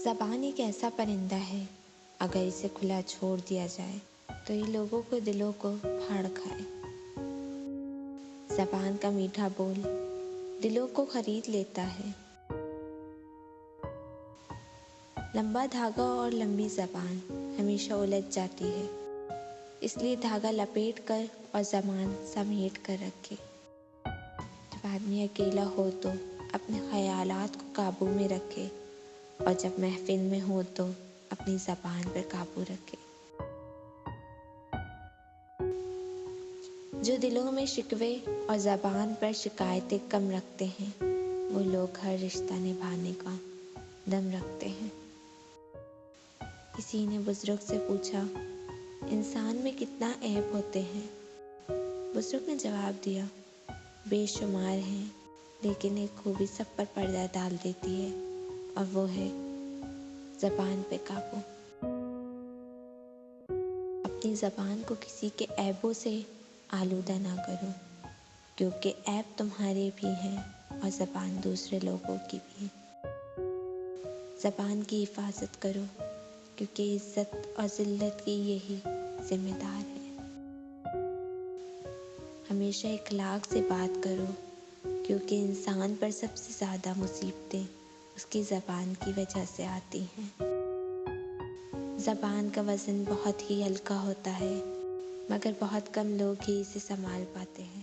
ज़बान एक ऐसा परिंदा है, अगर इसे खुला छोड़ दिया जाए तो ये लोगों के दिलों को फाड़ खाए। ज़बान का मीठा बोल दिलों को खरीद लेता है। लंबा धागा और लंबी ज़बान हमेशा उलझ जाती है, इसलिए धागा लपेट कर और ज़बान समेट कर रखे। जब आदमी अकेला हो तो अपने ख्यालात को काबू में रखे, और जब महफिल में हो तो अपनी ज़बान पर काबू रखे। जो दिलों में शिकवे और ज़बान पर शिकायतें कम रखते हैं, वो लोग हर रिश्ता निभाने का दम रखते हैं। किसी ने बुजुर्ग से पूछा, इंसान में कितना ऐब होते हैं? बुजुर्ग ने जवाब दिया, बेशुमार हैं, लेकिन एक खूबी सब पर पर्दा डाल देती है, और वो है ज़बान पे काबू। अपनी ज़बान को किसी के ऐबों से आलूदा ना करो, क्योंकि ऐब तुम्हारे भी हैं और ज़बान दूसरे लोगों की भी। ज़बान की हिफाजत करो, क्योंकि इज़्ज़त और ज़िल्लत की यही ज़िम्मेदार है। हमेशा इखलाक से बात करो, क्योंकि इंसान पर सबसे ज़्यादा मुसीबतें उसकी ज़बान की वजह से आती हैं। ज़बान का वज़न बहुत ही हल्का होता है, मगर बहुत कम लोग ही इसे संभाल पाते हैं।